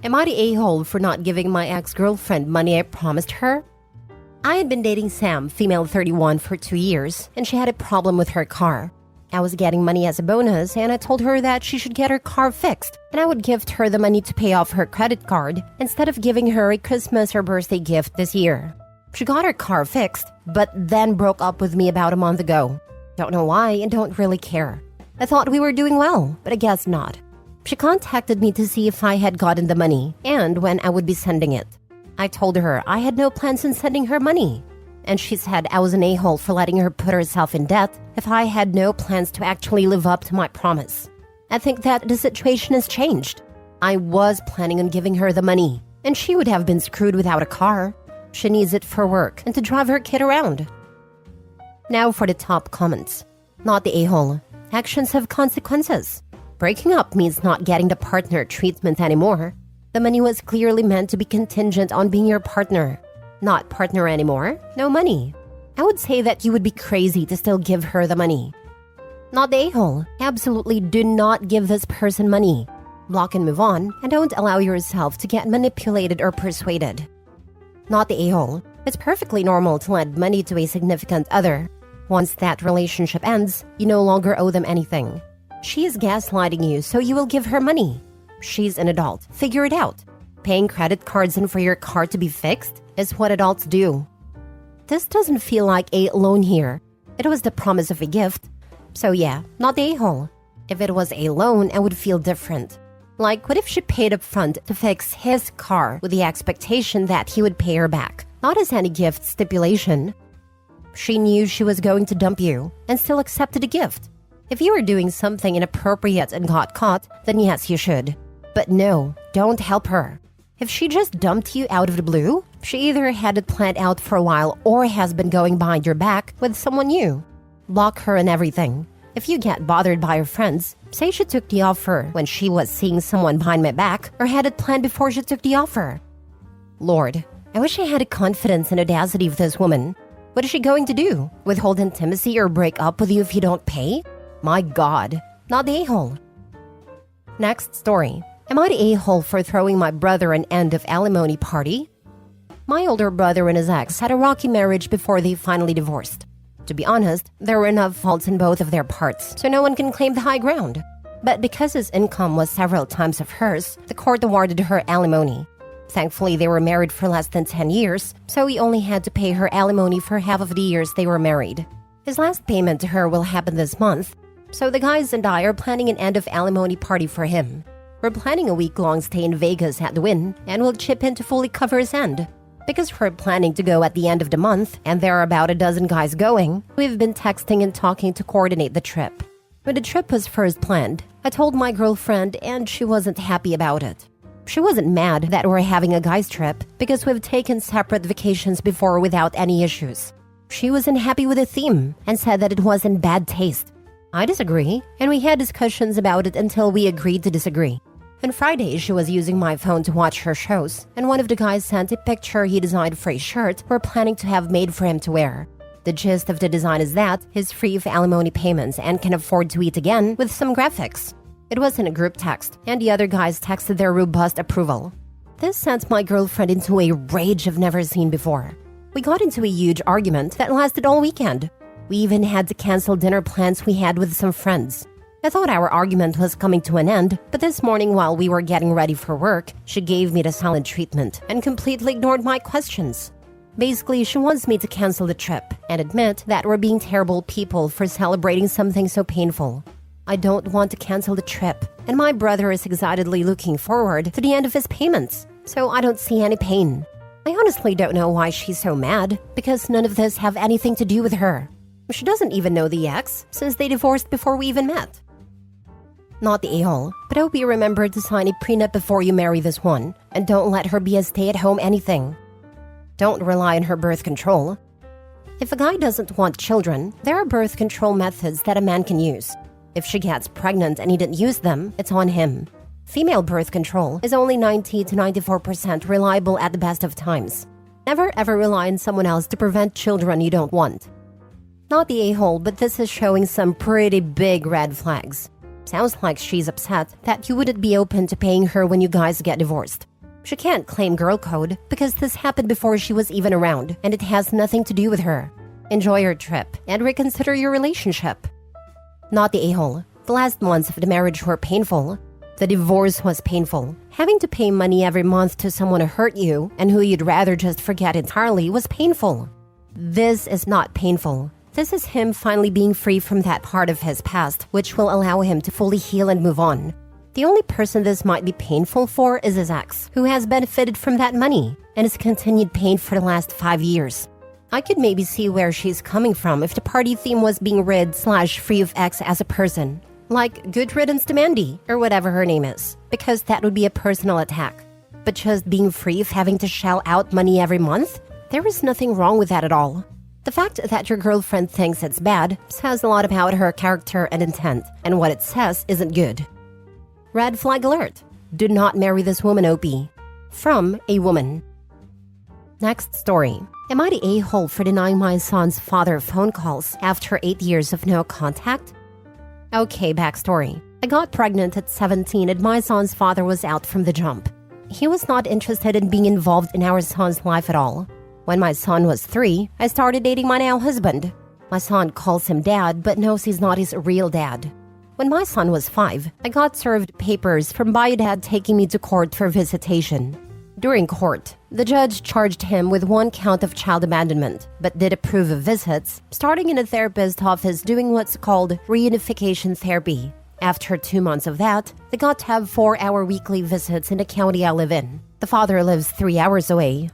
Am I the a-hole for not giving my ex-girlfriend money I promised her? I had been dating Sam, female 31, for 2 years, and she had a problem with her car. I was getting money as a bonus, and I told her that she should get her car fixed, and I would gift her the money to pay off her credit card instead of giving her a Christmas or birthday gift this year. She got her car fixed, but then broke up with me about a month ago. Don't know why and don't really care. I thought we were doing well, but I guess not. She contacted me to see if I had gotten the money and when I would be sending it. I told her I had no plans on sending her money, and she said I was an a-hole for letting her put herself in debt if I had no plans to actually live up to my promise. I think that the situation has changed. I was planning on giving her the money, and she would have been screwed without a car. She needs it for work and to drive her kid around. Now for the top comments. Not the a-hole. Actions have consequences. Breaking up means not getting the partner treatment anymore. The money was clearly meant to be contingent on being your partner. Not partner anymore, no money. I would say that you would be crazy to still give her the money. Not the a-hole. Absolutely do not give this person money. Block and move on, and don't allow yourself to get manipulated or persuaded. Not the a-hole. It's perfectly normal to lend money to a significant other. Once that relationship ends, you no longer owe them anything. She is gaslighting you, so you will give her money. She's an adult. Figure it out. Paying credit cards in for your car to be fixed is what adults do. This doesn't feel like a loan here. It was the promise of a gift. So yeah, not the a-hole. If it was a loan, I would feel different. Like, what if she paid up front to fix his car with the expectation that he would pay her back, not as any gift stipulation? She knew she was going to dump you and still accepted a gift. If you were doing something inappropriate and got caught, then yes, you should. But no, don't help her. If she just dumped you out of the blue, she either had it planned out for a while or has been going behind your back with someone new. Block her and everything. If you get bothered by her friends, say she took the offer when she was seeing someone behind my back or had it planned before she took the offer. Lord, I wish I had the confidence and audacity of this woman. What is she going to do? Withhold intimacy or break up with you if you don't pay? My God, not the a-hole. Next story. Am I the a-hole for throwing my brother an end of alimony party? My older brother and his ex had a rocky marriage before they finally divorced. To be honest, there were enough faults in both of their parts, so no one can claim the high ground. But because his income was several times of hers, the court awarded her alimony. Thankfully, they were married for less than 10 years, so he only had to pay her alimony for half of the years they were married. His last payment to her will happen this month, so the guys and I are planning an end of alimony party for him. We're planning a week-long stay in Vegas at the Wynn, and we'll chip in to fully cover his end. Because we're planning to go at the end of the month, and there are about a dozen guys going, we've been texting and talking to coordinate the trip. When the trip was first planned, I told my girlfriend, and she wasn't happy about it. She wasn't mad that we're having a guys trip, because we've taken separate vacations before without any issues. She wasn't happy with the theme, and said that it was in bad taste. I disagree, and we had discussions about it until we agreed to disagree. On Friday, she was using my phone to watch her shows, and one of the guys sent a picture he designed for a shirt we're planning to have made for him to wear. The gist of the design is that he's free of alimony payments and can afford to eat again with some graphics. It was in a group text, and the other guys texted their robust approval. This sent my girlfriend into a rage I've never seen before. We got into a huge argument that lasted all weekend. We even had to cancel dinner plans we had with some friends. I thought our argument was coming to an end, but this morning while we were getting ready for work, she gave me the silent treatment and completely ignored my questions. Basically, she wants me to cancel the trip and admit that we're being terrible people for celebrating something so painful. I don't want to cancel the trip, and my brother is excitedly looking forward to the end of his payments, so I don't see any pain. I honestly don't know why she's so mad, because none of this have anything to do with her. She doesn't even know the ex, since they divorced before we even met. Not the a-hole, but I hope you remember to sign a prenup before you marry this one, and don't let her be a stay-at-home anything. Don't rely on her birth control. If a guy doesn't want children, there are birth control methods that a man can use. If she gets pregnant and he didn't use them, it's on him. Female birth control is only 90 to 94% reliable at the best of times. Never ever rely on someone else to prevent children you don't want. Not the a-hole, but this is showing some pretty big red flags. Sounds like she's upset that you wouldn't be open to paying her when you guys get divorced. She can't claim girl code because this happened before she was even around and it has nothing to do with her. Enjoy your trip and reconsider your relationship. Not the a-hole. The last months of the marriage were painful. The divorce was painful. Having to pay money every month to someone who hurt you and who you'd rather just forget entirely was painful. This is not painful. This is him finally being free from that part of his past, which will allow him to fully heal and move on. The only person this might be painful for is his ex, who has benefited from that money and has continued paying for the last 5 years. I could maybe see where she's coming from if the party theme was being rid/free of ex as a person. Like good riddance to Mandy, or whatever her name is, because that would be a personal attack. But just being free of having to shell out money every month? There is nothing wrong with that at all. The fact that your girlfriend thinks it's bad says a lot about her character and intent, and what it says isn't good. Red flag alert. Do not marry this woman, OP. From a woman. Next story. Am I the a-hole for denying my son's father phone calls after 8 years of no contact? Okay, backstory. I got pregnant at 17 and my son's father was out from the jump. He was not interested in being involved in our son's life at all. When my son was 3, I started dating my now husband. My son calls him dad but knows he's not his real dad. When my son was 5, I got served papers from Biodad taking me to court for visitation. During court, the judge charged him with 1 count of child abandonment, but did approve of visits, starting in a therapist's office doing what's called reunification therapy. After 2 months of that, they got to have 4-hour weekly visits in the county I live in. The father lives 3 hours away.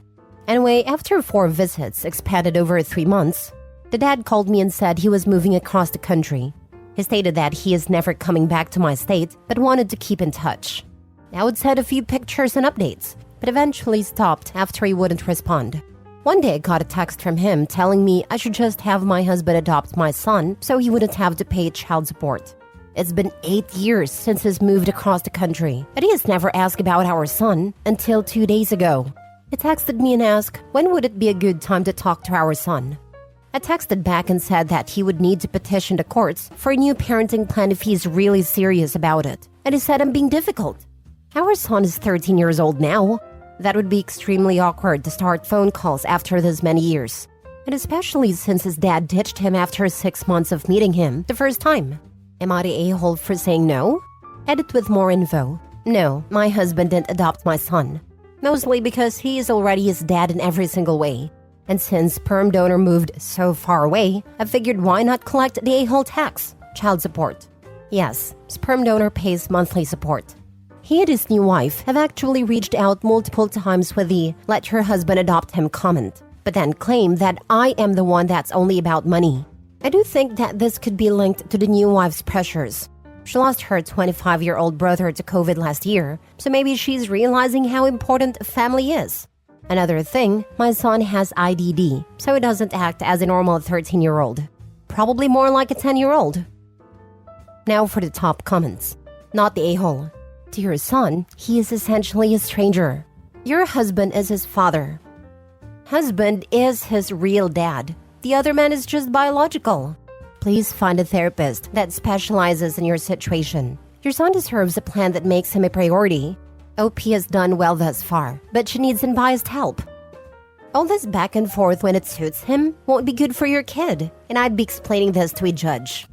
Anyway, after 4 visits expanded over 3 months, the dad called me and said he was moving across the country. He stated that he is never coming back to my state, but wanted to keep in touch. I would send a few pictures and updates, but eventually stopped after he wouldn't respond. One day I got a text from him telling me I should just have my husband adopt my son so he wouldn't have to pay child support. It's been 8 years since he's moved across the country, and he has never asked about our son until 2 days ago. He texted me and asked, when would it be a good time to talk to our son? I texted back and said that he would need to petition the courts for a new parenting plan if he's really serious about it. And he said I'm being difficult. Our son is 13 years old now. That would be extremely awkward to start phone calls after this many years. And especially since his dad ditched him after 6 months of meeting him the first time. Am I the a-hole for saying no? Edit with more info. No, my husband didn't adopt my son. Mostly because he is already his dad in every single way. And since sperm donor moved so far away, I figured why not collect the a-hole tax, child support. Yes, sperm donor pays monthly support. He and his new wife have actually reached out multiple times with the let your husband adopt him comment, but then claim that I am the one that's only about money. I do think that this could be linked to the new wife's pressures. She lost her 25-year-old brother to COVID last year, so maybe she's realizing how important family is. Another thing, my son has IDD, so he doesn't act as a normal 13-year-old. Probably more like a 10-year-old. Now for the top comments. Not the a-hole. To your son, he is essentially a stranger. Your husband is his father. Husband is his real dad. The other man is just biological. Please find a therapist that specializes in your situation. Your son deserves a plan that makes him a priority. OP has done well thus far, but she needs unbiased help. All this back and forth when it suits him won't be good for your kid, and I'd be explaining this to a judge.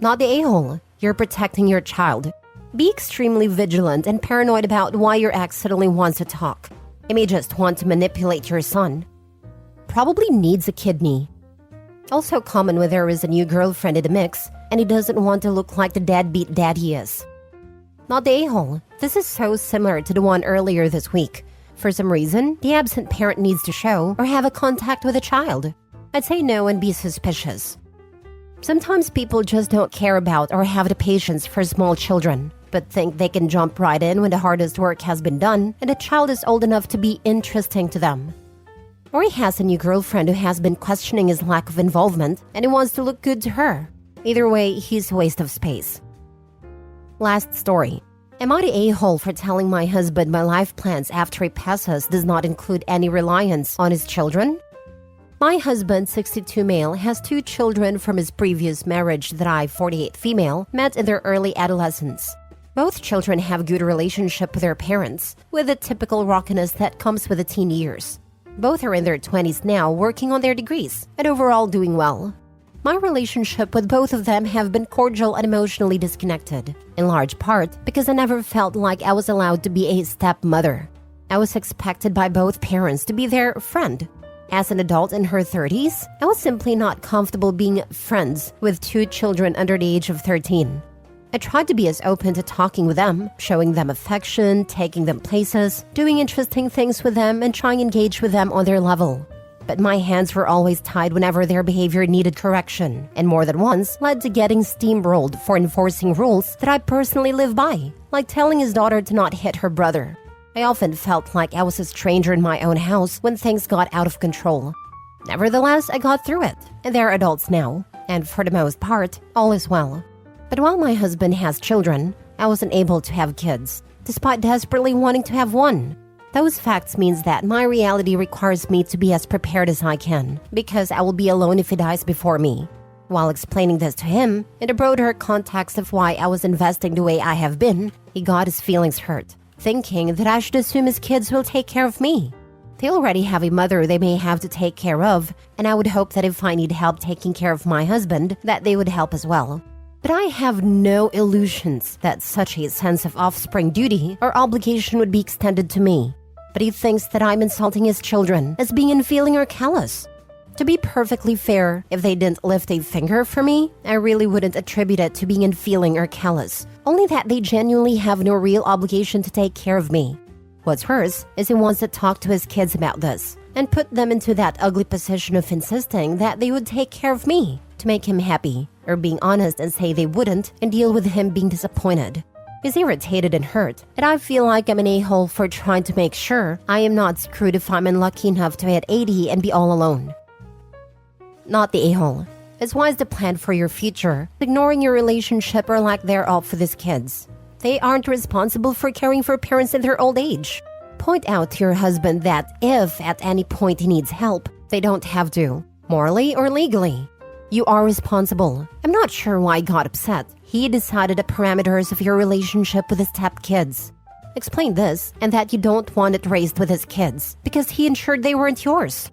Not the a-hole. You're protecting your child. Be extremely vigilant and paranoid about why your ex suddenly wants to talk. He may just want to manipulate your son. Probably needs a kidney. Also common when there is a new girlfriend in the mix, and he doesn't want to look like the deadbeat dad he is. Not the a-hole. This is so similar to the one earlier this week. For some reason, the absent parent needs to show or have a contact with a child. I'd say no and be suspicious. Sometimes people just don't care about or have the patience for small children, but think they can jump right in when the hardest work has been done and the child is old enough to be interesting to them. Or he has a new girlfriend who has been questioning his lack of involvement and he wants to look good to her. Either way, he's a waste of space. Last story. Am I the a-hole for telling my husband my life plans after he passes does not include any reliance on his children? My husband, 62 male, has 2 children from his previous marriage that I, 48 female, met in their early adolescence. Both children have good relationship with their parents, with the typical rockiness that comes with the teen years. Both are in their 20s now, working on their degrees, and overall doing well. My relationship with both of them have been cordial and emotionally disconnected, in large part because I never felt like I was allowed to be a stepmother. I was expected by both parents to be their friend. As an adult in her 30s, I was simply not comfortable being friends with two children under the age of 13. I tried to be as open to talking with them, showing them affection, taking them places, doing interesting things with them, and trying to engage with them on their level. But my hands were always tied whenever their behavior needed correction, and more than once led to getting steamrolled for enforcing rules that I personally live by, like telling his daughter to not hit her brother. I often felt like I was a stranger in my own house when things got out of control. Nevertheless, I got through it, and they're adults now, and for the most part, all is well. But while my husband has children, I wasn't able to have kids, despite desperately wanting to have one. Those facts means that my reality requires me to be as prepared as I can, because I will be alone if he dies before me. While explaining this to him, in the broader context of why I was investing the way I have been, he got his feelings hurt, thinking that I should assume his kids will take care of me. They already have a mother they may have to take care of, and I would hope that if I need help taking care of my husband, that they would help as well. But I have no illusions that such a sense of offspring duty or obligation would be extended to me. But he thinks that I'm insulting his children as being unfeeling or callous. To be perfectly fair, if they didn't lift a finger for me, I really wouldn't attribute it to being unfeeling or callous, only that they genuinely have no real obligation to take care of me. What's worse is he wants to talk to his kids about this and put them into that ugly position of insisting that they would take care of me to make him happy, or being honest and say they wouldn't and deal with him being disappointed. He's irritated and hurt, and I feel like I'm an a-hole for trying to make sure I am not screwed if I'm unlucky enough to hit 80 and be all alone. Not the a-hole. It's wise to plan for your future, ignoring your relationship or lack thereof for these kids. They aren't responsible for caring for parents in their old age. Point out to your husband that if at any point he needs help, they don't have to, morally or legally. You are responsible. I'm not sure why he got upset. He decided the parameters of your relationship with his stepkids. Explain this and that you don't want it raised with his kids because he ensured they weren't yours.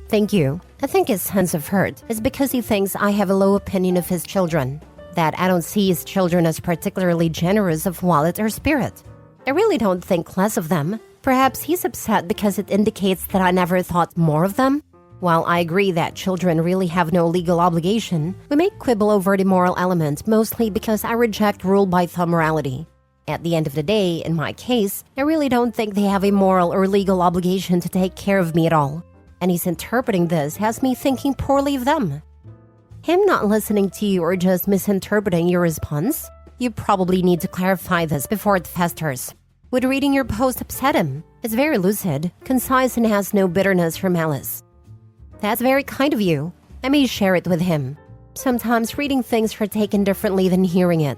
Thank you. I think his sense of hurt is because he thinks I have a low opinion of his children, that I don't see his children as particularly generous of wallet or spirit. I really don't think less of them. Perhaps he's upset because it indicates that I never thought more of them. While I agree that children really have no legal obligation, we may quibble over the moral element mostly because I reject rule-by-thumb morality. At the end of the day, in my case, I really don't think they have a moral or legal obligation to take care of me at all. And he's interpreting this has me thinking poorly of them. Him not listening to you or just misinterpreting your response? You probably need to clarify this before it festers. Would reading your post upset him? It's very lucid, concise, and has no bitterness or malice. That's very kind of you. I may share it with him. Sometimes reading things are taken differently than hearing it.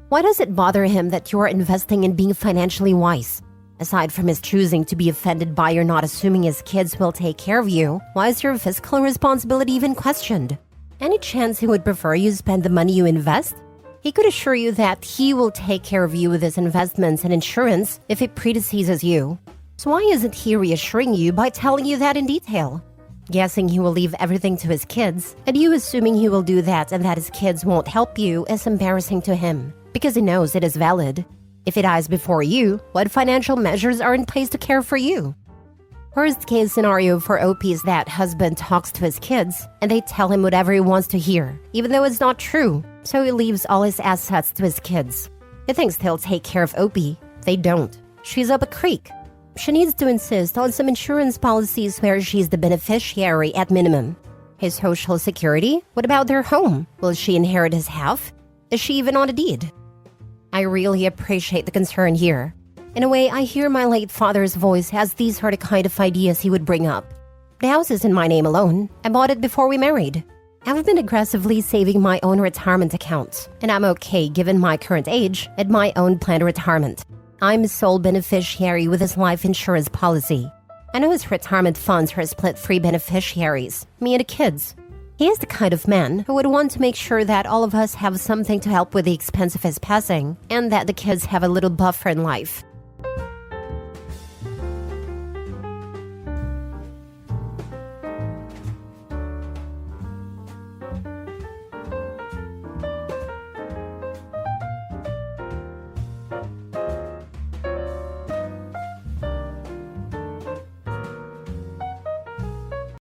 Why does it bother him that you are investing in being financially wise? Aside from his choosing to be offended by your not assuming his kids will take care of you, why is your fiscal responsibility even questioned? Any chance he would prefer you spend the money you invest? He could assure you that he will take care of you with his investments and insurance if it predeceases you. So why isn't he reassuring you by telling you that in detail? Guessing he will leave everything to his kids, and you assuming he will do that and that his kids won't help you is embarrassing to him, because he knows it is valid. If he dies before you, what financial measures are in place to care for you? Worst case scenario for OP is that husband talks to his kids, and they tell him whatever he wants to hear, even though it's not true, so he leaves all his assets to his kids. He thinks they'll take care of OP. They don't. She's up a creek. She needs to insist on some insurance policies where she's the beneficiary at minimum. His social security? What about their home? Will she inherit his half? Is she even on a deed? I really appreciate the concern here. In a way, I hear my late father's voice as these are the kind of ideas he would bring up. The house is in my name alone. I bought it before we married. I've been aggressively saving my own retirement account, and I'm okay given my current age and my own planned retirement. I'm sole beneficiary with his life insurance policy. I know his retirement funds are split 3 beneficiaries, me and the kids. He is the kind of man who would want to make sure that all of us have something to help with the expense of his passing, and that the kids have a little buffer in life.